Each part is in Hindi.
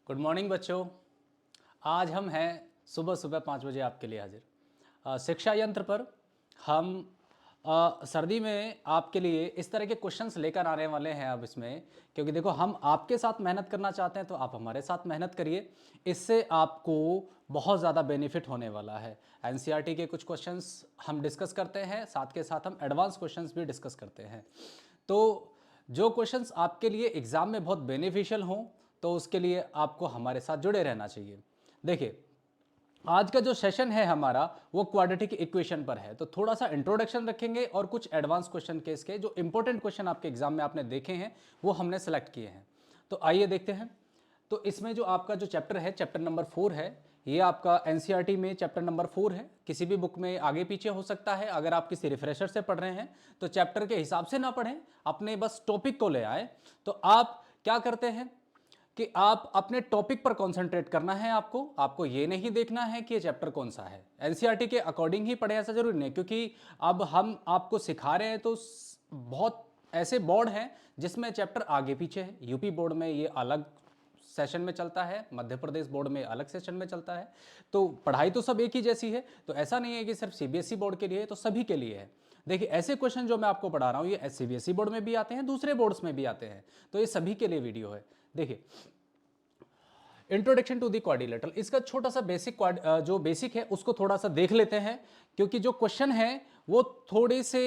गुड मॉर्निंग बच्चों। आज हम हैं सुबह सुबह 5 बजे आपके लिए हाजिर। शिक्षा यंत्र पर हम सर्दी में आपके लिए इस तरह के क्वेश्चंस लेकर आने वाले हैं अब इसमें, क्योंकि देखो हम आपके साथ मेहनत करना चाहते हैं तो आप हमारे साथ मेहनत करिए। इससे आपको बहुत ज़्यादा बेनिफिट होने वाला है। एनसीईआरटी के कुछ क्वेश्चंस हम डिस्कस करते हैं, साथ के साथ हम एडवांस क्वेश्चंस भी डिस्कस करते हैं। तो जो क्वेश्चंस आपके लिए एग्ज़ाम में बहुत बेनिफिशियल हों तो उसके लिए आपको हमारे साथ जुड़े रहना चाहिए। देखिए, आज का जो सेशन है हमारा वो क्वाड्रेटिक इक्वेशन पर है, तो थोड़ा सा इंट्रोडक्शन रखेंगे और कुछ एडवांस क्वेश्चन के इसके जो इंपॉर्टेंट क्वेश्चन आपके एग्जाम में आपने देखे हैं वो हमने सेलेक्ट किए हैं। तो आइए देखते हैं। तो इसमें जो आपका जो चैप्टर है, चैप्टर नंबर 4 है। ये आपका एनसीईआरटी में चैप्टर नंबर 4 है। किसी भी बुक में आगे पीछे हो सकता है। अगर आप किसी रिफ्रेशर से पढ़ रहे हैं तो चैप्टर के हिसाब से ना पढ़ें, अपने बस टॉपिक को ले आए। तो आप क्या करते हैं कि आप अपने टॉपिक पर कंसंट्रेट करना है। आपको ये नहीं देखना है कि ये चैप्टर कौन सा है। एनसीईआरटी के अकॉर्डिंग ही पढ़े, ऐसा जरूरी नहीं, क्योंकि अब हम आपको सिखा रहे हैं तो बहुत ऐसे बोर्ड हैं जिसमें चैप्टर आगे पीछे है। यूपी बोर्ड में ये अलग सेशन में चलता है, मध्य प्रदेश बोर्ड में अलग सेशन में चलता है। तो पढ़ाई तो सब एक ही जैसी है, तो ऐसा नहीं है कि सिर्फ सीबीएसई बोर्ड के लिए है, तो सभी के लिए है। देखिए, ऐसे क्वेश्चन जो मैं आपको पढ़ा रहा हूँ ये सीबीएसई बोर्ड में भी आते हैं, दूसरे बोर्ड्स में भी आते हैं, तो ये सभी के लिए वीडियो है। देखिए, इंट्रोडक्शन टू दी क्वाड्रिलेटरल, इसका छोटा सा बेसिक जो बेसिक है उसको थोड़ा सा देख लेते हैं, क्योंकि जो क्वेश्चन है वो थोड़े से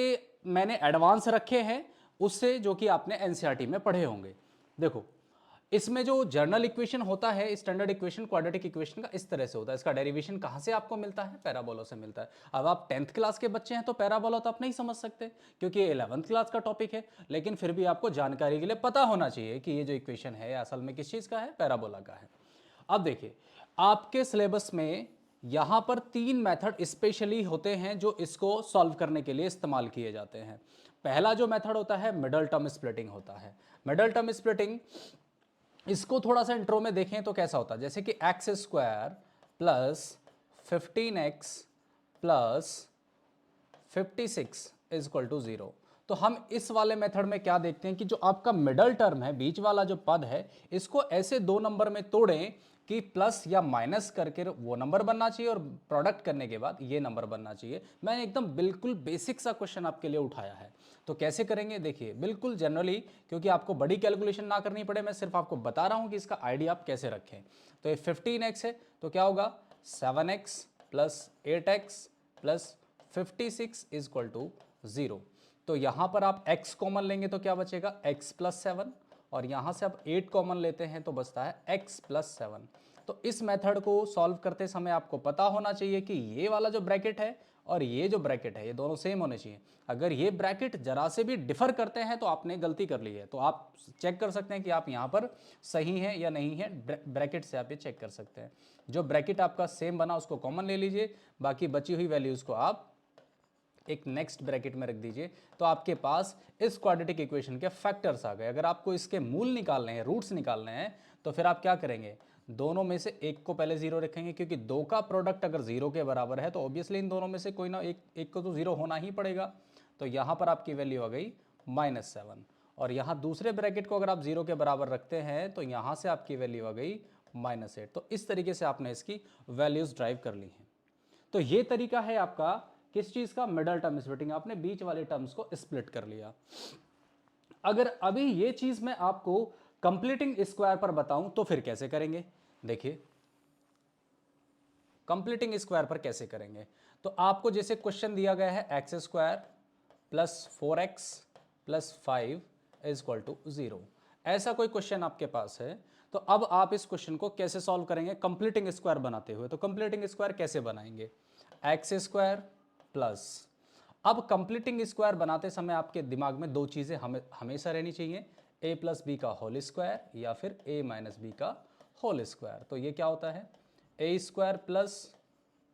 मैंने एडवांस रखे हैं उससे जो कि आपने एनसीईआरटी में पढ़े होंगे। देखो, इसमें जो जर्नल इक्वेशन होता है, स्टैंडर्ड इक्वेशन क्वाड्रेटिक इक्वेशन का इस तरह से होता है। इसका डेरिवेशन कहाँ से आपको मिलता है? पैराबोला से मिलता है। अब आप 10th क्लास के बच्चे हैं तो पैराबोला तो आप नहीं समझ सकते, क्योंकि ये 11th क्लास का टॉपिक है, लेकिन फिर भी आपको जानकारी के लिए पता होना चाहिए कि ये जो इक्वेशन है असल में किस चीज़ का है? पैराबोला का है। अब देखिए, आपके सिलेबस में यहां पर 3 मेथड स्पेशली होते हैं जो इसको सॉल्व करने के लिए इस्तेमाल किए जाते हैं। पहला जो मेथड होता है मिडल टर्म स्प्लिटिंग होता है। मिडल टर्म स्प्लिटिंग, इसको थोड़ा सा इंट्रो में देखें तो कैसा होता है, जैसे कि x square plus 15x plus 56 is equal to 0। तो हम इस वाले मेथड में क्या देखते हैं कि जो आपका मिडल टर्म है, बीच वाला जो पद है, इसको ऐसे 2 नंबर में तोड़ें कि प्लस या माइनस करके वो नंबर बनना चाहिए और प्रोडक्ट करने के बाद ये नंबर बनना चाहिए। मैंने एकदम बिल्कुल बेसिक सा क्वेश्चन आपके लिए उठाया है। तो कैसे करेंगे देखिए, बिल्कुल जनरली, क्योंकि आपको बड़ी कैलकुलेशन ना करनी पड़े, मैं सिर्फ आपको बता रहा हूं कि इसका आइडिया आप कैसे रखें। तो ये 15x है तो क्या होगा? 7x plus 8x plus 56 is equal to 0। तो यहां पर आप x कॉमन लेंगे तो क्या बचेगा? x प्लस 7, और यहां से आप 8 कॉमन लेते हैं तो बचता है x प्लस 7। तो इस मेथड को सॉल्व करते समय आपको पता होना चाहिए कि ये वाला जो ब्रैकेट है और ये जो ब्रैकेट है ये दोनों सेम होने चाहिए। अगर ये ब्रैकेट जरा से भी डिफर करते हैं तो आपने गलती कर ली है। तो आप चेक कर सकते हैं कि आप यहां पर सही हैं या नहीं है, ब्रैकेट से आप ये चेक कर सकते हैं। जो ब्रैकेट आपका सेम बना उसको कॉमन ले लीजिए, बाकी बची हुई वैल्यूज को आप एक नेक्स्ट ब्रैकेट में रख दीजिए। तो आपके पास इस क्वाड्रेटिक इक्वेशन के फैक्टर्स आ गए। अगर आपको इसके मूल निकालने हैं, रूट्स निकालने हैं, तो फिर आप क्या करेंगे? दोनों में से एक को पहले 0 रखेंगे, क्योंकि दो का प्रोडक्ट अगर 0 के बराबर है तो ऑब्वियसली इन दोनों में से कोई ना एक को तो 0 होना ही पड़ेगा। तो यहां पर आपकी वैल्यू आ गई -7, और यहां दूसरे ब्रैकेट को अगर आप 0 के बराबर रखते हैं तो यहां से आपकी वैल्यू आ गई -8। तो इस तरीके से आपने इसकी वैल्यूज ड्राइव कर ली हैं। तो ये तरीका है आपका किस चीज का? Middle term splitting. आपने बीच वाले टर्म्स को स्प्लिट कर लिया। अगर अभी ये चीज मैं आपको कंप्लीटिंग स्क्वायर पर बताऊं तो फिर कैसे करेंगे? देखिए, कंप्लीटिंग स्क्वायर पर कैसे करेंगे? तो आपको जैसे क्वेश्चन दिया गया है x square plus 4x plus 5 is equal to 0, ऐसा कोई क्वेश्चन आपके पास है, तो अब आप इस क्वेश्चन को कैसे सॉल्व करेंगे कंप्लीटिंग स्क्वायर बनाते हुए? तो कंप्लीटिंग स्क्वायर कैसे बनाएंगे? एक्स स्क्वायर प्लस, अब कंप्लीटिंग स्क्वायर बनाते समय आपके दिमाग में दो चीजें हमेशा रहनी चाहिए, a प्लस बी का होल स्क्वायर या फिर a माइनस बी का होल स्क्वायर। तो ये क्या होता है? a square plus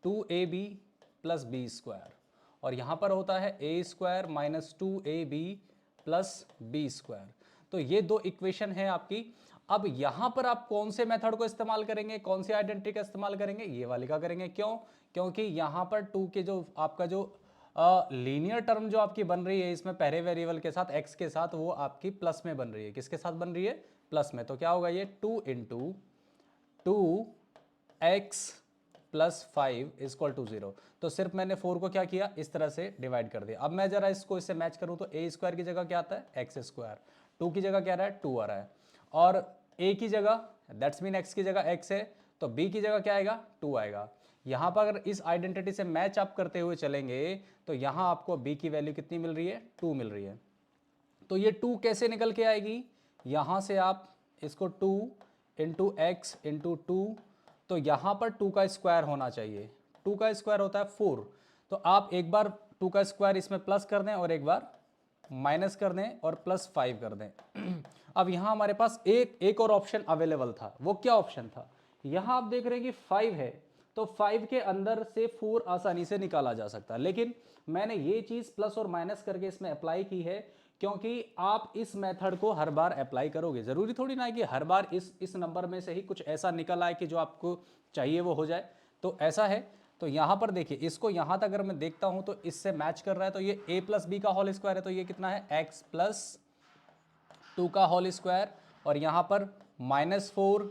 2ab plus B square, और यहां पर होता है a square minus 2ab plus B square. तो ये दो इक्वेशन है आपकी। अब यहां पर आप कौन से मेथड को इस्तेमाल करेंगे, कौन सी आइडेंटिटी का इस्तेमाल करेंगे? ये वाली का करेंगे। क्यों? क्योंकि यहां पर 2 के जो आपका जो लीनियर टर्म जो आपकी बन रही है इसमें पहले वेरिएबल के साथ x के साथ, वो आपकी प्लस में बन रही है। किसके साथ बन रही है? प्लस में। तो क्या होगा? ये 2 into 2x plus 5 equal to 0। तो सिर्फ मैंने 4 को क्या किया, इस तरह से डिवाइड कर दिया। अब मैं जरा इसको इससे मैच करूं तो a स्क्वायर की जगह क्या आता है, एक्स स्क्वायर, 2 की जगह क्या आ रहा है, 2 आ रहा है, और a की जगह दैट्स मीन x की जगह x है, तो b की जगह क्या आएगा, 2 आएगा। यहां पर अगर इस आइडेंटिटी से मैच अप करते हुए चलेंगे तो यहां आपको b की वैल्यू कितनी मिल रही है, 2 मिल रही है। तो ये 2 कैसे निकल के आएगी, यहां से आप इसको 2 इंटू एक्स इंटू 2, तो यहां पर 2 का स्क्वायर होना चाहिए, 2 का स्क्वायर होता है 4, तो आप एक बार 2 का स्क्वायर इसमें प्लस कर दें और एक बार माइनस कर दें और प्लस 5 कर दें। अब यहां हमारे पास एक और ऑप्शन अवेलेबल था, वो क्या ऑप्शन था, यहां आप देख रहे हैं कि 5 है, तो 5 के अंदर से 4 आसानी से निकाला जा सकता है, लेकिन मैंने ये चीज प्लस और माइनस करके इसमें अप्लाई की है क्योंकि आप इस मेथड को हर बार अप्लाई करोगे, जरूरी थोड़ी ना है कि हर बार इस नंबर में से ही कुछ ऐसा निकल आए कि जो आपको चाहिए वो हो जाए, तो ऐसा है। तो यहां पर देखिए, इसको यहां तक अगर मैं देखता हूं तो इससे मैच कर रहा है, तो ये a प्लस बी का होल स्क्वायर है, तो ये कितना है, x प्लस 2 का होल स्क्वायर, और यहां पर -4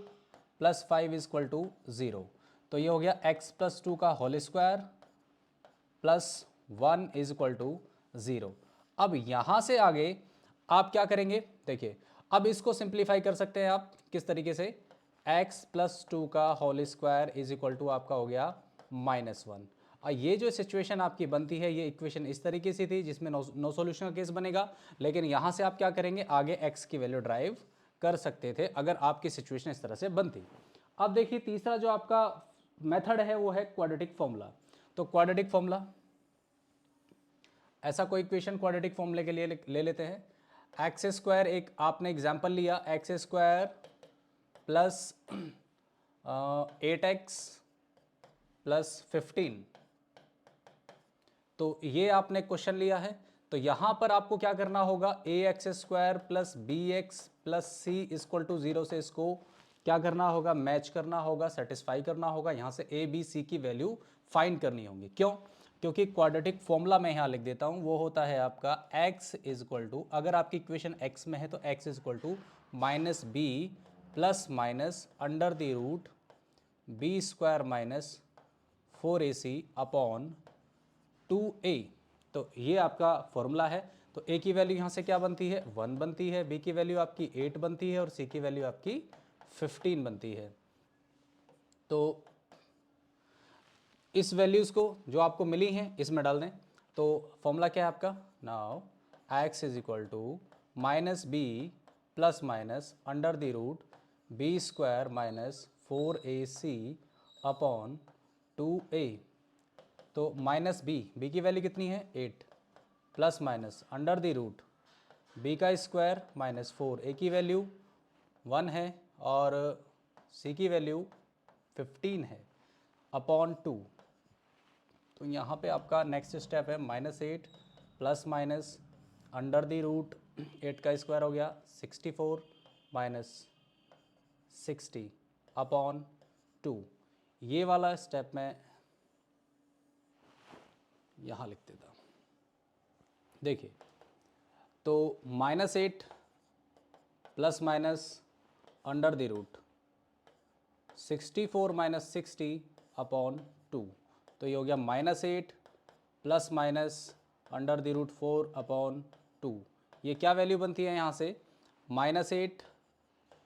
प्लस 5 इक्वल टू 0, तो ये हो गया x प्लस 2 का whole square plus 1 is equal to 0। अब यहां से आगे आप क्या करेंगे, देखिए अब इसको सिंप्लीफाई कर सकते हैं आप किस तरीके से, x प्लस 2 का whole square is equal to आपका हो गया -1। ये जो सिचुएशन आपकी बनती है, ये इक्वेशन इस तरीके से थी जिसमें नो सॉल्यूशन का केस बनेगा, लेकिन यहां से आप क्या करेंगे, आगे x की वैल्यू ड्राइव कर सकते थे अगर आपकी सिचुएशन इस तरह से बनती। अब देखिए तीसरा जो आपका मेथड है वो है क्वाड्रेटिक फॉर्मूला। तो क्वाड्रेटिक फॉर्मूला, ऐसा कोई इक्वेशन क्वाड्रेटिक फॉर्मूले के लिए ले लेते हैं। एक्स स्क्वायर, एक आपने एग्जांपल लिया, x square plus 8x plus 15, तो ये आपने क्वेश्चन लिया है, तो यहां पर आपको क्या करना होगा, A X square plus B X plus C equal to 0 से इसको क्या करना होगा, मैच करना होगा, सेटिस्फाई करना होगा, यहां से ए बी सी की वैल्यू फाइंड करनी होगी। क्यों, क्योंकि क्वाड्रेटिक फॉर्मूला मैं यहां लिख देता हूं, वो होता है आपका x इज इक्वल टू, अगर आपकी इक्वेशन x में है तो x is equal to minus B plus minus under the root B square minus 4ac upon 2a। तो ये आपका फॉर्मूला है। तो a की वैल्यू यहाँ से क्या बनती है, 1 बनती है, b की वैल्यू आपकी 8 बनती है और c की वैल्यू आपकी 15 बनती है। तो इस वैल्यूज़ को जो आपको मिली हैं इसमें डाल दें। तो फॉर्मूला क्या है आपका, now x is equal to minus B plus minus under the root B square minus 4ac upon 2a। तो माइनस बी की वैल्यू कितनी है, 8, plus minus under the root B का स्क्वायर माइनस 4, ए की वैल्यू 1 है और सी की वैल्यू 15 है अपॉन 2। तो यहाँ पे आपका नेक्स्ट स्टेप है -8 plus minus under the root 8 का स्क्वायर हो गया 64 माइनस 60 अपॉन 2। ये वाला स्टेप मैं यहाँ लिख देता हूँ। देखिए, तो -8 plus minus under the root 64 minus 60 upon 2, तो ये हो गया -8 plus minus under the root 4 upon 2। ये क्या वैल्यू बनती है यहाँ से, -8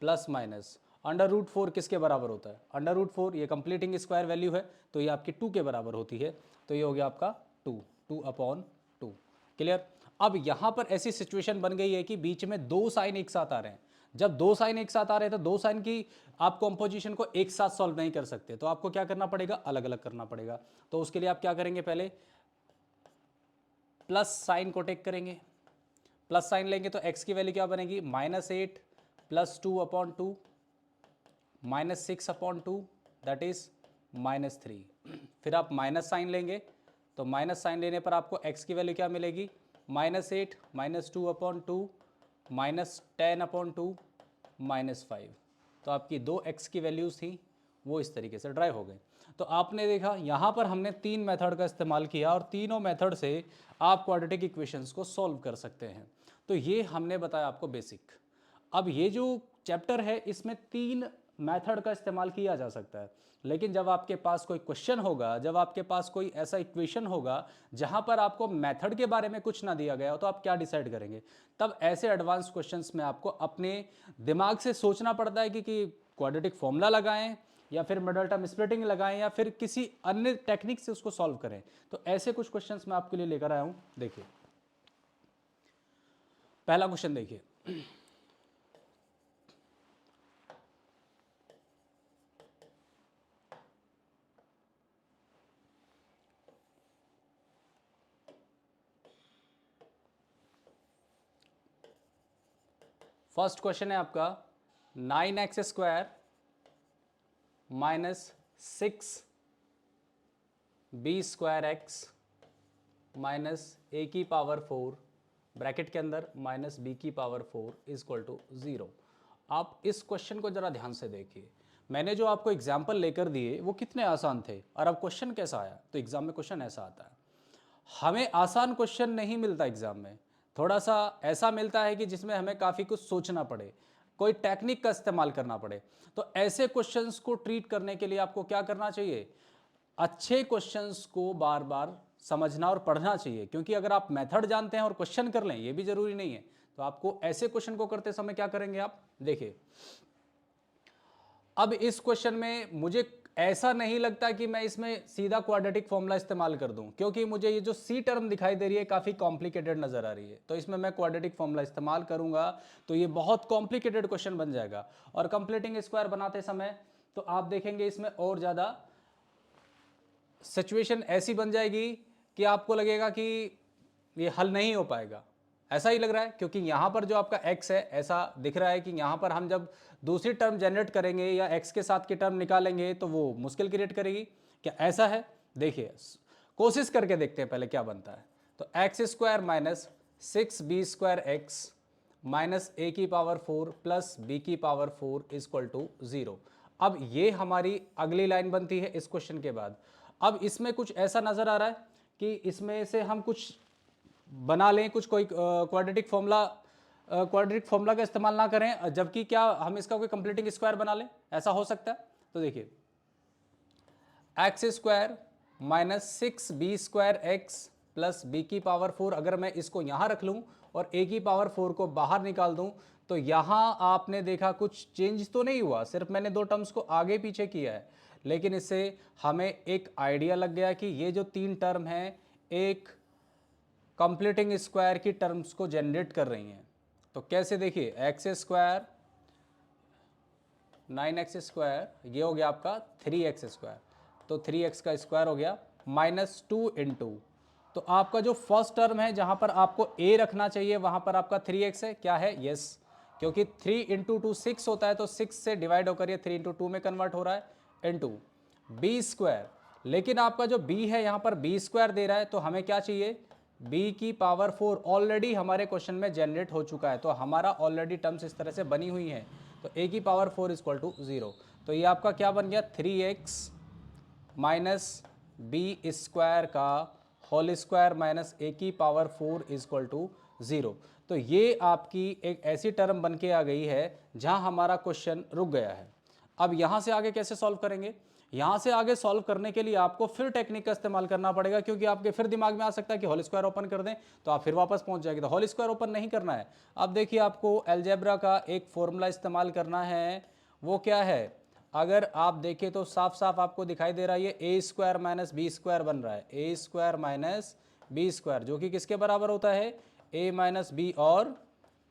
प्लस माइनस अंडर रूट 4 किसके बराबर होता है, अंडर रूट 4 ये कंप्लीटिंग स्क्वायर वैल्यू है, तो ये आपकी 2 के बराबर होती है, तो ये हो गया आपका 2 अपॉन 2। क्लियर। अब यहाँ पर ऐसी सिचुएशन बन गई है कि बीच में दो साइन एक साथ आ रहे हैं। जब दो साइन एक साथ आ रहे हैं तो दो साइन की आप कंपोजिशन को एक साथ सॉल्व नहीं कर सकते, तो आपको क्या करना पड़ेगा, अलग अलग करना पड़ेगा। तो उसके लिए आप क्या करेंगे, पहले प्लस साइन को टेक करेंगे, प्लस साइन लेंगे तो x की वैल्यू क्या बनेगी, -8 plus 2 upon 2 -6 upon 2 that is -3। फिर आप माइनस साइन लेंगे तो माइनस साइन लेने पर आपको x की वैल्यू क्या मिलेगी, -8 -2 अपॉन 2 -10 अपॉन 2 -5। तो आपकी दो x की वैल्यूज़ थी वो इस तरीके से ड्राइव हो गई। तो आपने देखा यहाँ पर हमने 3 मेथड का इस्तेमाल किया और तीनों मेथड से आप क्वाड्रेटिक इक्वेशंस को सॉल्व कर सकते हैं। तो ये हमने बताया आपको बेसिक। अब ये जो चैप्टर है इसमें 3 मेथड का इस्तेमाल किया जा सकता है। लेकिन जब आपके पास कोई क्वेश्चन होगा, जब आपके पास कोई ऐसा इक्वेशन होगा जहां पर आपको मेथड के बारे में कुछ ना दिया गया हो, तो आप क्या डिसाइड करेंगे? तब ऐसे एडवांस क्वेश्चंस में आपको अपने दिमाग से सोचना पड़ता है कि क्वाड्रेटिक फॉर्मूला लगाएं या फिर मिडल टर्म स्प्लिटिंग लगाएं या फिर किसी अन्य टेक्निक से उसको सॉल्व करें। तो ऐसे कुछ क्वेश्चंस मैं आपके लिए लेकर आया हूं। देखिए, पहला क्वेश्चन देखिए। फर्स्ट क्वेश्चन है आपका 9x² minus 6b² minus a⁴ bracket के अंदर माइनस b⁴ इजक्वल टू 0। आप इस क्वेश्चन को जरा ध्यान से देखिए। मैंने जो आपको एग्जाम्पल लेकर दिए वो कितने आसान थे, और अब क्वेश्चन कैसा आया। तो एग्जाम में क्वेश्चन ऐसा आता है। हमें आसान क्वेश्चन नहीं मिलता एग्जाम में, थोड़ा सा ऐसा मिलता है कि जिसमें हमें काफ़ी कुछ सोचना पड़े, कोई टेक्निक का इस्तेमाल करना पड़े। तो ऐसे क्वेश्चंस को ट्रीट करने के लिए आपको क्या करना चाहिए? अच्छे क्वेश्चंस को बार बार समझना और पढ़ना चाहिए, क्योंकि अगर आप मेथड जानते हैं और क्वेश्चन कर लें, ये भी जरूरी नहीं है। तो आपको ऐसे क्वेश्चन को करते समय क्या करेंगे आप? देखिए, अब इस क्वेश्चन में मुझे ऐसा नहीं लगता कि मैं इसमें सीधा क्वाड्रेटिक फॉर्मूला इस्तेमाल कर दूं, क्योंकि मुझे ये जो सी टर्म दिखाई दे रही है काफ़ी कॉम्प्लिकेटेड नज़र आ रही है। तो इसमें मैं क्वाड्रेटिक फॉर्मूला इस्तेमाल करूंगा तो ये बहुत कॉम्प्लिकेटेड क्वेश्चन बन जाएगा। और कंप्लीटिंग स्क्वायर बनाते समय तो आप देखेंगे इसमें और ज़्यादा सिचुएशन ऐसी बन जाएगी कि आपको लगेगा कि ये हल नहीं हो पाएगा। ऐसा ही लग रहा है, क्योंकि यहाँ पर जो आपका x है, ऐसा दिख रहा है कि यहाँ पर हम जब दूसरी टर्म जनरेट करेंगे या x के साथ की टर्म निकालेंगे तो वो मुश्किल क्रिएट करेगी। क्या ऐसा है? देखिए, कोशिश करके देखते हैं पहले क्या बनता है। तो x² minus 6b² minus a⁴ plus b⁴ is equal to 0। अब ये हमारी अगली लाइन बनती है इस क्वेश्चन के बाद। अब इसमें कुछ ऐसा नजर आ रहा है कि इसमें से हम कुछ बना लें, कुछ कोई क्वाड्रेटिक फॉर्मूला का इस्तेमाल ना करें, जबकि क्या हम इसका कोई कंप्लीटिंग स्क्वायर बना लें, ऐसा हो सकता है। तो देखिए, x² minus 6b² plus b⁴ अगर मैं इसको यहां रख लूं और a⁴ को बाहर निकाल दूं, तो यहां आपने देखा कुछ चेंज तो नहीं हुआ, सिर्फ मैंने दो टर्म्स को आगे पीछे किया है। लेकिन इससे हमें एक आइडिया लग गया कि ये जो तीन टर्म है एक कंप्लीटिंग स्क्वायर की टर्म्स को जनरेट कर रही हैं। तो कैसे? देखिए, x² 9x², ये हो गया आपका 3x², तो 3x का स्क्वायर हो गया माइनस 2 इंटू, तो आपका जो फर्स्ट टर्म है जहां पर आपको a रखना चाहिए वहां पर आपका 3x है। क्या है? यस, क्योंकि 3 इंटू 2 6 होता है, तो 6 से डिवाइड होकर ये 3 इंटू 2 में कन्वर्ट हो रहा है इंटू b²। लेकिन आपका जो b है यहां पर b² दे रहा है, तो हमें क्या चाहिए? b⁴ ऑलरेडी हमारे क्वेश्चन में जनरेट हो चुका है, तो हमारा ऑलरेडी टर्म्स इस तरह से बनी हुई हैं। तो a⁴ इक्वल टू 0। तो ये आपका क्या बन गया? 3x माइनस b² का whole square minus a⁴ equal to 0। तो ये आपकी एक ऐसी टर्म बन के आ गई है जहां हमारा क्वेश्चन रुक गया है। अब यहां से आगे कैसे सॉल्व करेंगे? यहां से आगे सॉल्व करने के लिए आपको फिर टेक्निक का इस्तेमाल करना पड़ेगा, क्योंकि आपके फिर दिमाग में आ सकता है कि होल स्क्वायर ओपन कर दें तो आप फिर वापस पहुंच जाएंगे। तो होल स्क्वायर ओपन नहीं करना है। अब देखिए, आपको अलजेब्रा का एक फॉर्मूला इस्तेमाल करना है। वो क्या है? अगर आप देखें तो साफ साफ आपको दिखाई दे रहा है ये a² माइनस b² बन रहा है। a² माइनस b², जो कि किसके बराबर होता है? a माइनस b और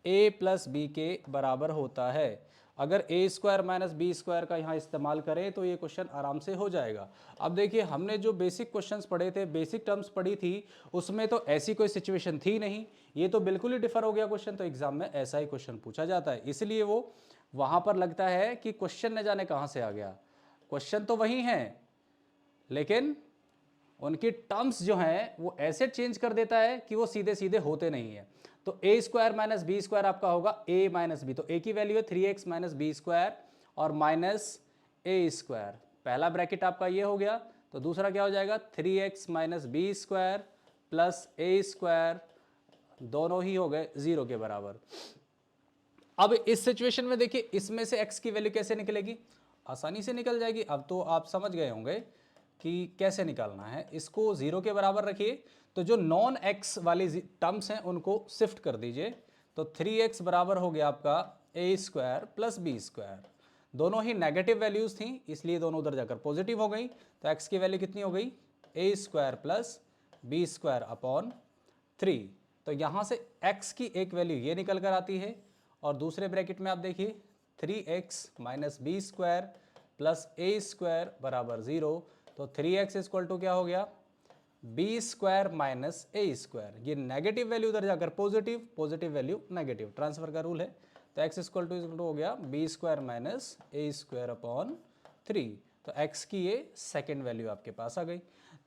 a प्लस b के बराबर होता है। अगर a² माइनस b² का यहाँ इस्तेमाल करें तो ये क्वेश्चन आराम से हो जाएगा। अब देखिए, हमने जो बेसिक क्वेश्चंस पढ़े थे, बेसिक टर्म्स पढ़ी थी, उसमें तो ऐसी कोई सिचुएशन थी नहीं। ये तो बिल्कुल ही डिफर हो गया क्वेश्चन। तो एग्जाम में ऐसा ही क्वेश्चन पूछा जाता है, इसलिए वो वहां पर लगता है कि क्वेश्चन न जाने कहां से आ गया। क्वेश्चन तो वही है, लेकिन उनकी टर्म्स जो हैं वो ऐसे चेंज कर देता है कि वो सीधे सीधे होते नहीं है। तो a² माइनस b² आपका होगा a माइनस b, तो a की वैल्यू है 3x माइनस b² और माइनस a²। पहला ब्रैकेट आपका ये हो गया, तो दूसरा क्या हो जाएगा? 3x minus b² plus a², दोनों ही हो गए 0 के बराबर। अब इस सिचुएशन में देखिए, इसमें से x की वैल्यू कैसे निकलेगी, आसानी से निकल जाएगी। अब तो आप समझ गए होंगे कि कैसे निकालना है। इसको 0 के बराबर रखिए, तो जो नॉन x वाली टर्म्स हैं उनको शिफ्ट कर दीजिए। तो 3x बराबर हो गया आपका a square plus B square. दोनों ही नेगेटिव वैल्यूज थी, इसलिए दोनों उधर जाकर पॉजिटिव हो गई। तो x की वैल्यू कितनी हो गई, a square plus B square upon 3। तो यहाँ से x की एक वैल्यू ये निकल कर आती है, और दूसरे ब्रैकेट में आप देखिए 3x minus B square plus A square बराबर 0। तो 3x इक्वल टू क्या हो गया, B square minus A square. ये नेगेटिव वैल्यू उधर जाकर positive, positive value negative, transfer का रूल है। तो x इक्वल टू हो गया B square minus A square upon 3। तो x की ये सेकेंड वैल्यू आपके पास आ गई।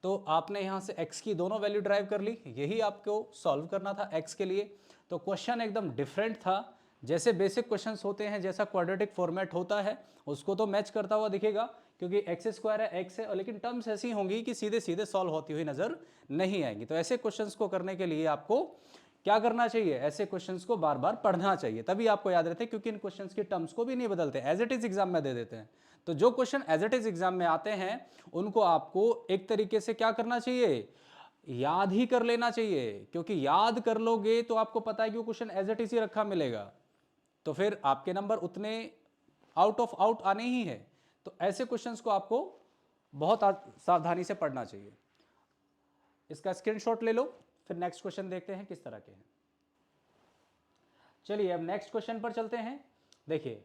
तो आपने यहाँ से x की दोनों वैल्यू ड्राइव कर ली, यही आपको सॉल्व करना था x के लिए। तो क्वेश्चन एकदम डिफरेंट था, जैसे बेसिक क्वेश्चंस होते हैं, जैसा क्वाड्रेटिक फॉर्मेट होता है उसको तो मैच करता हुआ दिखेगा, क्योंकि एक्स स्क्वायर है, एक्स है, और लेकिन टर्म्स ऐसी होंगी कि सीधे सीधे सॉल्व होती हुई नजर नहीं आएंगी। तो ऐसे क्वेश्चंस को करने के लिए आपको क्या करना चाहिए, ऐसे क्वेश्चंस को बार बार पढ़ना चाहिए, तभी आपको याद रहते हैं, क्योंकि इन क्वेश्चंस की टर्म्स को भी नहीं बदलते, एज इट इज एग्जाम में दे देते हैं। तो जो question as it is exam में आते हैं उनको आपको एक तरीके से क्या करना चाहिए, याद ही कर लेना चाहिए, क्योंकि याद कर लोगे तो आपको पता है कि वो क्वेश्चन एज इट इज ही रखा मिलेगा, तो फिर आपके नंबर उतने आउट ऑफ आउट आने ही है। तो ऐसे क्वेश्चंस को आपको बहुत सावधानी से पढ़ना चाहिए। इसका स्क्रीनशॉट ले लो, फिर नेक्स्ट क्वेश्चन देखते हैं किस तरह के हैं। चलिए अब नेक्स्ट क्वेश्चन पर चलते हैं। देखिए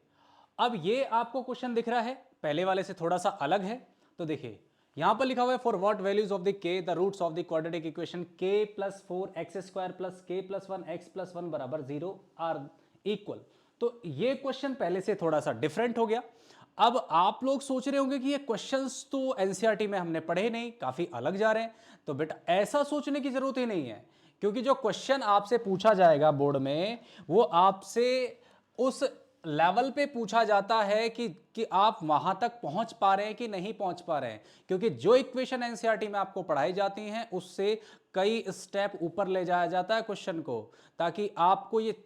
अब ये आपको क्वेश्चन दिख रहा है, पहले वाले से थोड़ा सा अलग है। तो देखिए यहां पर लिखा हुआ है for what values of the K the roots of the quadratic equation k plus 4x square plus k plus 1x plus 1 बराबर 0 आर इक्वल। तो ये क्वेश्चन पहले से थोड़ा सा डिफरेंट हो गया। अब आप लोग सोच रहे होंगे कि ये क्वेश्चंस तो एनसीईआरटी में हमने पढ़े नहीं, काफी अलग जा रहे हैं। तो बेटा ऐसा सोचने की जरूरत ही नहीं है, क्योंकि जो क्वेश्चन आपसे पूछा जाएगा बोर्ड में वो आपसे उस लेवल पे पूछा जाता है कि आप वहां तक पहुंच पा रहे हैं कि नहीं पहुंच पा रहे हैं, क्योंकि जो इक्वेशन एनसीईआरटी में आपको पढ़ाई जाती हैं उससे कई स्टेप ऊपर ले जाया जाता है क्वेश्चन को, ताकि आपको ये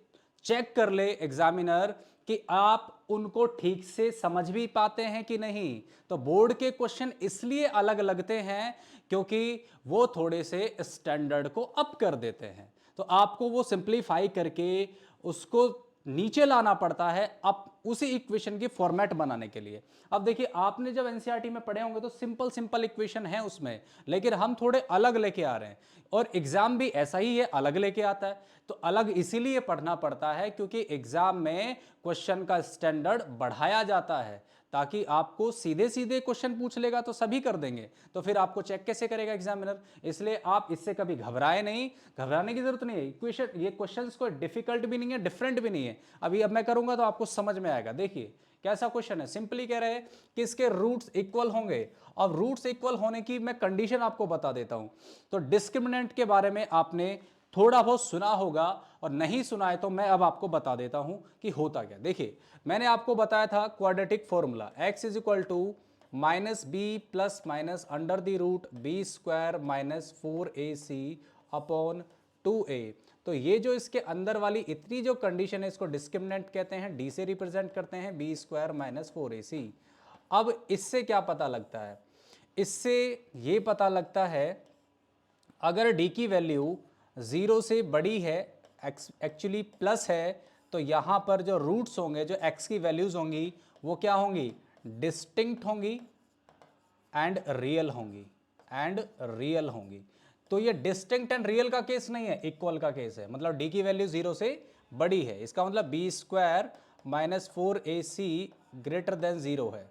चेक कर ले एग्जामिनर कि आप उनको ठीक से समझ भी पाते हैं कि नहीं। तो बोर्ड के क्वेश्चन इसलिए अलग लगते हैं क्योंकि वो थोड़े से स्टैंडर्ड को अप कर देते हैं, तो आपको वो सिंप्लीफाई करके उसको नीचे लाना पड़ता है अब उसी इक्वेशन की फॉर्मेट बनाने के लिए। अब देखिए आपने जब एनसीईआरटी में पढ़े होंगे तो सिंपल सिंपल इक्वेशन है उसमें, लेकिन हम थोड़े अलग लेके आ रहे हैं, और एग्जाम भी ऐसा ही है, अलग लेके आता है। तो अलग इसीलिए पढ़ना पड़ता है क्योंकि एग्जाम में क्वेश्चन का स्टैंडर्ड बढ़ाया जाता है, ताकि आपको सीधे सीधे क्वेश्चन पूछ लेगा तो सभी कर देंगे, तो फिर आपको चेक कैसे करेगा एग्जामिनर। इसलिए आप इससे कभी घबराए नहीं, घबराने की जरूरत नहीं है। इक्वेशन ये क्वेश्चंस कोई डिफिकल्ट भी नहीं है, डिफरेंट भी नहीं है। अभी अब मैं करूंगा तो आपको समझ में आएगा। देखिए कैसा क्वेश्चन है, सिंपली कह रहे हैं कि इसके रूट्स इक्वल होंगे। अब रूट्स इक्वल होने की मैं कंडीशन आपको बता देता हूं। तो डिस्क्रिमिनेंट के बारे में आपने थोड़ा बहुत सुना होगा, और नहीं सुना है तो मैं अब आपको बता देता हूं कि होता क्या। देखिए मैंने आपको बताया था quadratic formula x is equal to minus B plus minus under the root B square minus 4ac upon 2a। तो ये जो इसके अंदर वाली इतनी जो कंडीशन है इसको डिस्क्रिमिनेंट कहते हैं, डी से रिप्रेजेंट करते हैं, बी स्क्वायर माइनस 4ac। अब इससे क्या पता लगता है, इससे ये पता लगता है अगर d की वैल्यू 0 से बड़ी है, एक्चुअली प्लस है, तो यहां पर जो रूट्स होंगे, जो x की वैल्यूज होंगी वो क्या होंगी, डिस्टिंक्ट होंगी एंड रियल होंगी, एंड रियल होंगी। तो ये डिस्टिंक्ट एंड रियल का केस नहीं है, इक्वल का केस है। मतलब d की वैल्यू 0 से बड़ी है, इसका मतलब B square minus 4ac greater than 0 है।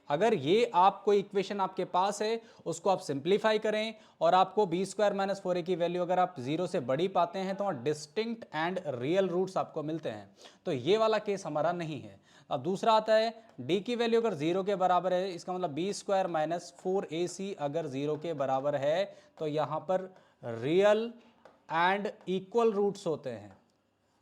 अगर ये आपको इक्वेशन आपके पास है उसको आप सिंप्लीफाई करें और आपको बी स्क्वायर माइनस 4a की वैल्यू अगर आप 0 से बड़ी पाते हैं तो डिस्टिंक्ट एंड रियल रूट्स आपको मिलते हैं। तो ये वाला केस हमारा नहीं है। अब दूसरा आता है d की वैल्यू अगर 0 के बराबर है, इसका मतलब बी स्क्वायर माइनस 4ac अगर 0 के बराबर है तो यहाँ पर रियल एंड इक्वल रूट्स होते हैं,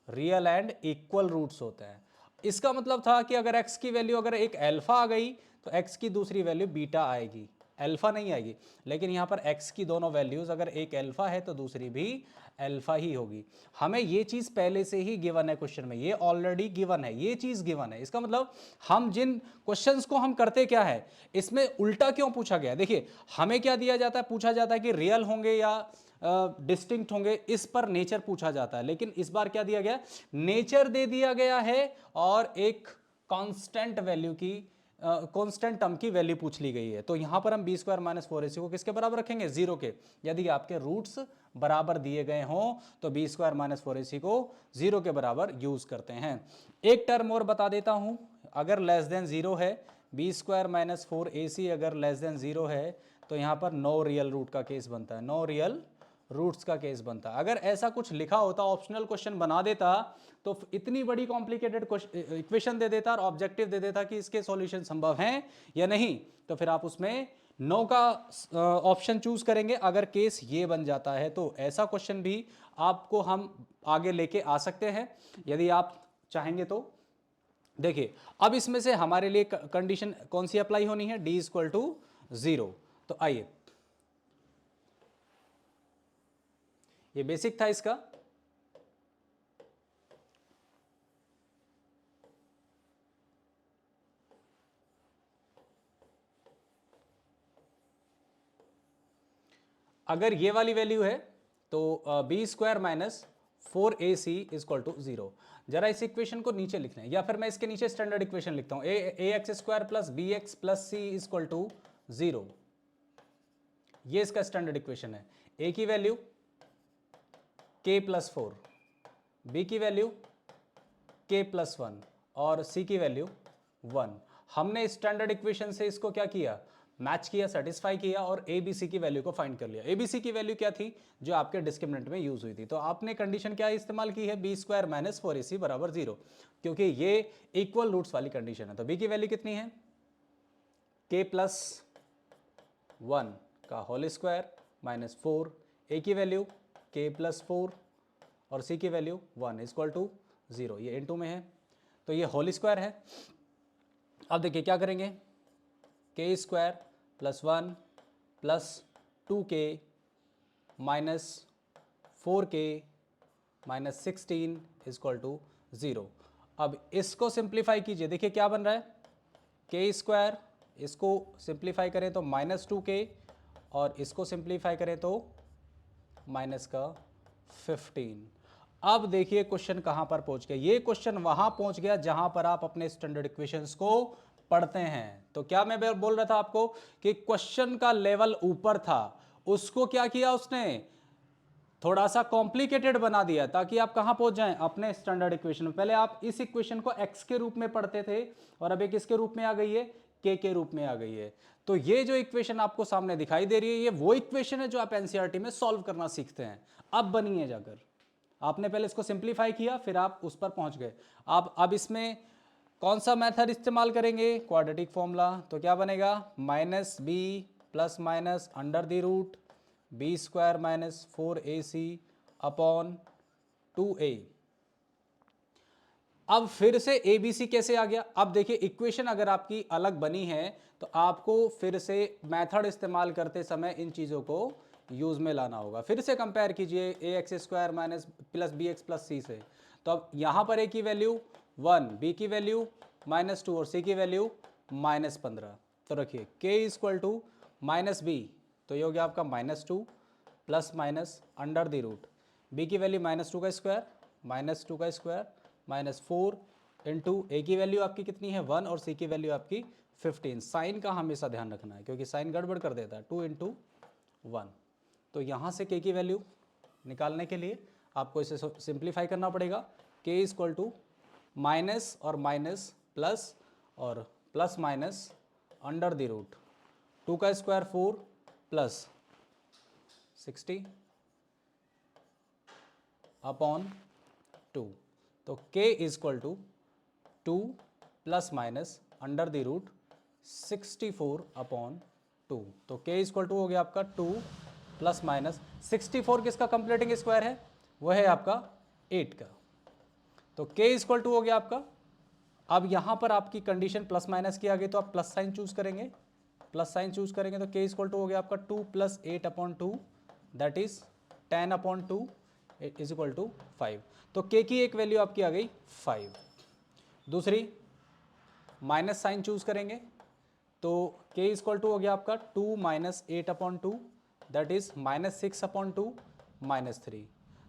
रियल एंड इक्वल रूट्स होते हैं। इसका मतलब था कि अगर x की वैल्यू अगर एक अल्फा आ गई तो x की दूसरी वैल्यू बीटा आएगी, अल्फा नहीं आएगी। लेकिन यहाँ पर x की दोनों वैल्यूज अगर एक अल्फा है तो दूसरी भी अल्फा ही होगी। हमें ये चीज पहले से ही गिवन है क्वेश्चन में, ये ऑलरेडी गिवन है, ये चीज गिवन है। इसका मतलब हम जिन क्वेश्चंस को हम करते क्या है, इसमें उल्टा क्यों पूछा गया। देखिए हमें क्या दिया जाता है, पूछा जाता है कि रियल होंगे या डिस्टिंक्ट होंगे, इस पर नेचर पूछा जाता है। लेकिन इस बार क्या दिया गया, नेचर दे दिया गया है और एक कांस्टेंट वैल्यू की कांस्टेंट टर्म की वैल्यू पूछ ली गई है। तो यहां पर हम बी स्क्वायर माइनस 4ac को किसके बराबर रखेंगे, 0 के। यदि आपके रूट्स बराबर दिए गए हों तो बी स्क्वायर माइनस 4ac को 0 के बराबर यूज करते हैं। एक टर्म और बता देता हूं, अगर लेस देन 0 है, बी स्क्वायर माइनस 4ac अगर लेस देन 0 है तो यहां पर नो रियल रूट का केस बनता है, नो रियल रूट्स का केस बनता। अगर ऐसा कुछ लिखा होता, ऑप्शनल क्वेश्चन बना देता, तो इतनी बड़ी कॉम्प्लिकेटेड इक्वेशन दे देता और ऑब्जेक्टिव दे देता कि इसके सॉल्यूशन संभव हैं या नहीं, तो फिर आप उसमें नो का ऑप्शन चूज करेंगे। अगर केस ये बन जाता है तो ऐसा क्वेश्चन भी आपको हम आगे लेके आ सकते हैं यदि आप चाहेंगे तो। देखिए अब इसमें से हमारे लिए कंडीशन कौन सी अप्लाई होनी है, d इक्वल टू 0। तो आइए, ये बेसिक था इसका। अगर ये वाली वैल्यू है तो B square minus 4ac equal to 0। जरा इस इक्वेशन को नीचे लिखना है, या फिर मैं इसके नीचे स्टैंडर्ड इक्वेशन लिखता हूं, A X square plus B X plus C equal to 0। ये इसका स्टैंडर्ड इक्वेशन है। ए की वैल्यू k प्लस 4, बी की वैल्यू k प्लस 1 और c की वैल्यू 1। हमने स्टैंडर्ड इक्वेशन से इसको क्या किया, मैच किया, सेटिस्फाई किया और ए बी सी की वैल्यू को फाइंड कर लिया। ए बी सी की वैल्यू क्या थी, जो आपके डिस्क्रिमिनेंट में यूज हुई थी। तो आपने कंडीशन क्या इस्तेमाल की है, बी स्क्वायर माइनस 4ac बराबर 0, क्योंकि ये इक्वल रूट्स वाली कंडीशन है। तो बी की वैल्यू कितनी है, k प्लस 1 का होल स्क्वायर माइनस 4, ए की वैल्यू k प्लस 4 और c की वैल्यू 1 इक्वल टू 0। ये इनटू में है तो ये होल स्क्वायर है। अब देखिए क्या करेंगे, k square plus 1 plus 2k minus 4k minus 16 equal to 0। अब इसको सिंप्लीफाई कीजिए, देखिए क्या बन रहा है, k स्क्वायर, इसको सिंप्लीफाई करें तो माइनस 2k और इसको सिंप्लीफाई करें तो माइनस का 15। अब देखिए क्वेश्चन कहां पर पहुंच गया, ये क्वेश्चन वहां पहुंच गया जहां पर आप अपने स्टैंडर्ड इक्वेशंस को पढ़ते हैं। तो क्या मैं बोल रहा था आपको कि क्वेश्चन का लेवल ऊपर था, उसको क्या किया उसने, थोड़ा सा कॉम्प्लिकेटेड बना दिया ताकि आप कहां पहुंच जाएं, अपने स्टैंडर्ड इक्वेशन में। पहले आप इस इक्वेशन को x के रूप में पढ़ते थे और अब एक किसके रूप में आ गई है, k के रूप में आ गई है। तो ये जो इक्वेशन आपको सामने दिखाई दे रही है, ये वो इक्वेशन है जो आप एनसीईआरटी में सॉल्व करना सीखते हैं। अब बनी है जाकर, आपने पहले इसको सिंप्लीफाई किया फिर आप उस पर पहुंच गए। आप अब इसमें कौन सा मेथड इस्तेमाल करेंगे, क्वाड्रेटिक फॉर्मूला। तो क्या बनेगा, minus B plus minus under the root B square minus 4ac upon 2a। अब फिर से ए बी सी कैसे आ गया, अब देखिए इक्वेशन अगर आपकी अलग बनी है तो आपको फिर से मेथड इस्तेमाल करते समय इन चीज़ों को यूज में लाना होगा। फिर से कंपेयर कीजिए A X square minus plus B X plus C से। तो अब यहाँ पर ए की वैल्यू 1, बी की वैल्यू -2 और सी की वैल्यू -15। तो रखिए के इक्वल टू माइनस बी, तो ये हो गया आपका -2 plus minus under the root B की वैल्यू -2 का स्क्वायर -2 का स्क्वायर -4 इंटू ए की वैल्यू आपकी कितनी है 1 और सी की वैल्यू आपकी 15। साइन का हमेशा ध्यान रखना है क्योंकि साइन गड़बड़ कर देता है, 2 इंटू 1। तो यहाँ से के की वैल्यू निकालने के लिए आपको इसे सिंप्लीफाई करना पड़ेगा। के इक्वल टू माइनस और माइनस प्लस और plus minus under the root 2 का स्क्वायर 4 प्लस 60 अपॉन 2। तो k equal to 2 plus minus under the root 64 upon 2। तो k इक्वल टू हो गया आपका 2 प्लस माइनस 64 किसका कंप्लीटिंग स्क्वायर है, वह है आपका 8 का। तो k इक्वल टू हो गया आपका, अब यहां पर आपकी कंडीशन प्लस माइनस की आ गई तो आप प्लस साइन चूज करेंगे प्लस साइन चूज करेंगे तो k इक्वल टू हो गया आपका 2 plus 8/2 that is 10/2 is equal to 5। तो k की एक वैल्यू आपकी आ गई 5। दूसरी माइनस साइन चूज करेंगे तो k इक्वल टू हो गया आपका 2 माइनस 8/2 दैट इज -6/2 -3।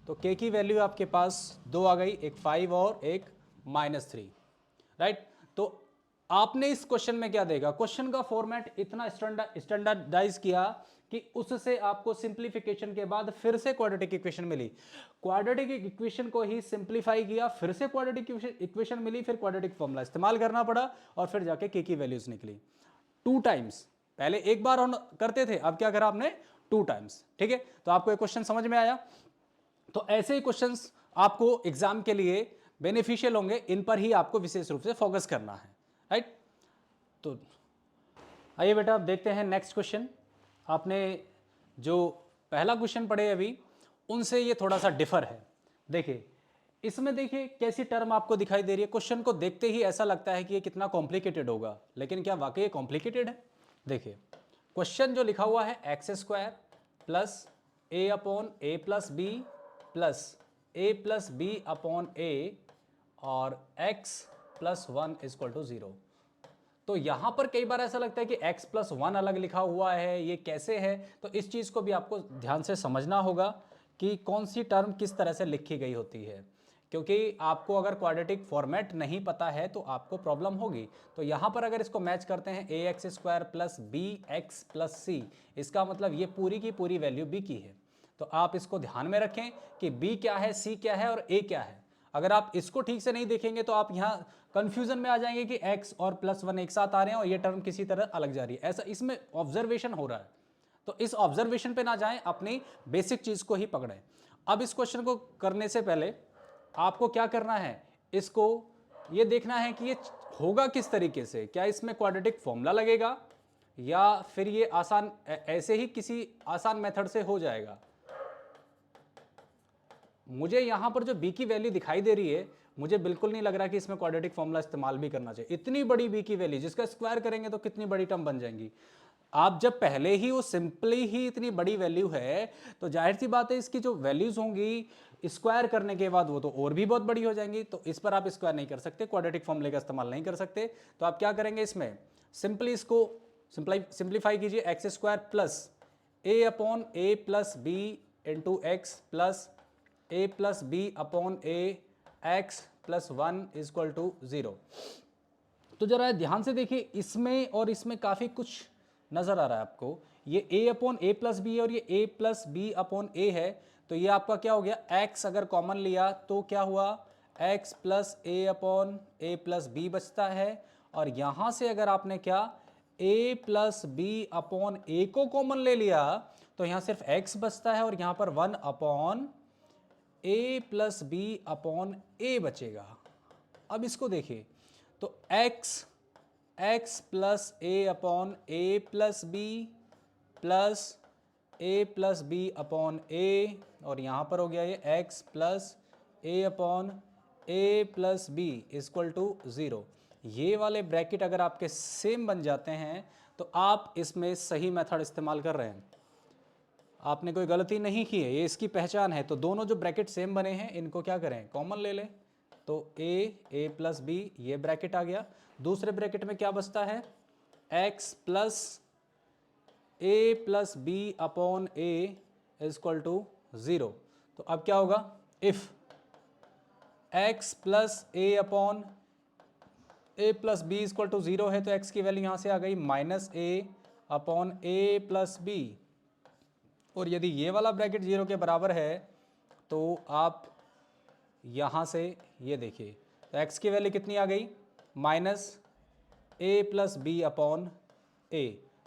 तो k की वैल्यू आपके पास दो आ गई, एक 5 और एक -3, राइट। तो आपने इस क्वेश्चन में क्या देगा, क्वेश्चन का फॉर्मेट इतना स्टैंडर्डाइज किया कि उससे आपको सिंप्लीफिकेशन के बाद फिर से क्वाड्रेटिक इक्वेशन मिली, क्वाड्रेटिक इक्वेशन को ही सिंप्लीफाई किया, फिर से क्वाड्रेटिक इक्वेशन मिली, फिर क्वाड्रेटिक फॉर्मूला इस्तेमाल करना पड़ा और फिर जाके k की वैल्यूज निकली 2 टाइम्स। पहले एक बार हम करते थे, अब क्या करा आपने 2 टाइम्स, ठीक है। तो आपको ये क्वेश्चन समझ में आया। तो ऐसे ही क्वेश्चंस आपको एग्जाम के लिए बेनिफिशियल होंगे, इन पर ही आपको विशेष रूप से फोकस करना है, राइट। तो आइए बेटा अब देखते हैं नेक्स्ट क्वेश्चन। आपने जो पहला क्वेश्चन पढ़े अभी उनसे ये थोड़ा सा डिफर है। देखिए इसमें देखिए कैसी टर्म आपको दिखाई दे रही है, क्वेश्चन को देखते ही ऐसा लगता है कि ये कितना कॉम्प्लिकेटेड होगा, लेकिन क्या वाकई कॉम्प्लिकेटेड है। देखिए क्वेश्चन जो लिखा हुआ है x² plus a/a+b plus a+b/a और x+1 इक्वल टू 0। तो यहां पर कई बार ऐसा लगता है कि x+1 अलग लिखा हुआ है, ये कैसे है। तो इस चीज को भी आपको ध्यान से समझना होगा कि कौन सी टर्म किस तरह से लिखी गई होती है, क्योंकि आपको अगर क्वाड्रेटिक फॉर्मेट नहीं पता है तो आपको प्रॉब्लम होगी। तो यहां पर अगर इसको मैच करते हैं ax² प्लस bx+c, इसका मतलब ये पूरी की पूरी वैल्यू b की है। तो आप इसको ध्यान में रखें कि b क्या है, c क्या है और a क्या है। अगर आप इसको ठीक से नहीं देखेंगे तो आप यहाँ कंफ्यूजन में आ जाएंगे कि x और +1 एक साथ आ रहे हैं और ये टर्म किसी तरह अलग जा रही है, ऐसा इसमें ऑब्जर्वेशन हो रहा है। तो इस ऑब्जर्वेशन पे ना जाएं, अपनी बेसिक चीज को ही पकड़ें। अब इस क्वेश्चन को करने से पहले आपको क्या करना है, इसको ये देखना है कि ये होगा किस तरीके से, क्या इसमें क्वाड्रेटिक फॉर्मूला लगेगा या फिर ये आसान ऐसे ही किसी आसान मेथड से हो जाएगा। मुझे यहां पर जो b की वैल्यू दिखाई दे रही है, मुझे बिल्कुल नहीं लग रहा कि इसमें क्वाड्रेटिक फॉर्मूला इस्तेमाल भी करना चाहिए। इतनी बड़ी b की वैल्यू जिसका स्क्वायर करेंगे तो कितनी बड़ी टर्म बन जाएंगी। आप जब पहले ही वो सिंपली ही इतनी बड़ी वैल्यू है तो जाहिर सी बात है इसकी जो वैल्यूज होंगी स्क्वायर करने के बाद वो तो और भी बहुत बड़ी हो जाएंगी। तो इस पर आप स्क्वायर नहीं कर सकते, क्वाड्रेटिक फॉर्मूले का इस्तेमाल नहीं कर सकते। तो आप क्या करेंगे, इसमें सिंपली इसको सिंप्लीफाई कीजिए, x² plus a/a+b into X plus a+b/a x+1 equal to 0। तो जरा ध्यान से देखिए, इसमें और इसमें काफी कुछ नजर आ रहा है आपको। ये a/a+b और ये a+b/a है, तो ये आपका क्या हो गया, x अगर कॉमन लिया तो क्या हुआ, x प्लस a/a+b बचता है। और यहां से अगर आपने क्या a+b/a को कॉमन ले लिया तो यहां सिर्फ x बचता है और यहां पर 1/a+b/a बचेगा। अब इसको देखिए, तो x plus a/a+b plus a+b/a और यहां पर हो गया ये x plus a/a+b equal to 0। ये वाले ब्रैकेट अगर आपके सेम बन जाते हैं तो आप इसमें सही मेथड इस्तेमाल कर रहे हैं, आपने कोई गलती नहीं की है, ये इसकी पहचान है। तो दोनों जो ब्रैकेट सेम बने हैं इनको क्या करें, कॉमन ले लें। तो a+b ये ब्रैकेट आ गया। दूसरे ब्रैकेट में क्या बचता है, x plus a+b/a equal to 0। तो अब क्या होगा, if x plus a+b equal to 0 है तो x की वैल्यू यहां से आ गई -a/a+b। और यदि ये वाला ब्रैकेट 0 के बराबर है तो आप यहां से ये देखिए, तो x की वैल्यू कितनी आ गई, -a+b/a।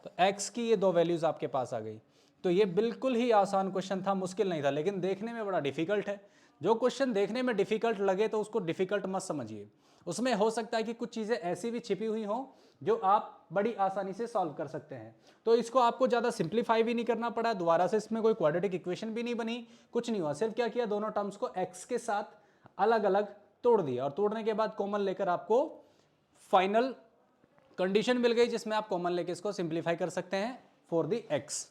तो x की ये दो वैल्यूज आपके पास आ गई। तो ये बिल्कुल ही आसान क्वेश्चन था, मुश्किल नहीं था, लेकिन देखने में बड़ा डिफिकल्ट है। जो क्वेश्चन देखने में डिफिकल्ट लगे तो उसको डिफिकल्ट मत समझिए, उसमें हो सकता है कि कुछ चीजें ऐसी भी छिपी हुई हो जो आप बड़ी आसानी से सॉल्व कर सकते हैं। तो इसको आपको ज़्यादा सिंप्लीफाई भी नहीं करना पड़ा, दोबारा से इसमें कोई क्वाड्रेटिक इक्वेशन भी नहीं बनी, कुछ नहीं हुआ। सिर्फ क्या किया, दोनों टर्म्स को x के साथ अलग अलग तोड़ दिया और तोड़ने के बाद कॉमन लेकर आपको फाइनल कंडीशन मिल गई जिसमें आप कॉमन लेके इसको सिंप्लीफाई कर सकते हैं फॉर द x।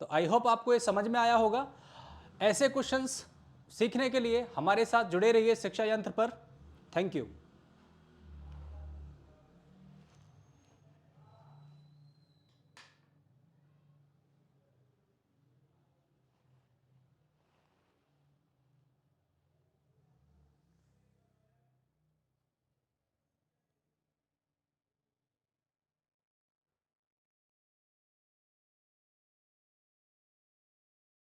तो आई होप आपको ये समझ में आया होगा। ऐसे क्वेश्चंस सीखने के लिए हमारे साथ जुड़े रहिए शिक्षा यंत्र पर। Thank you.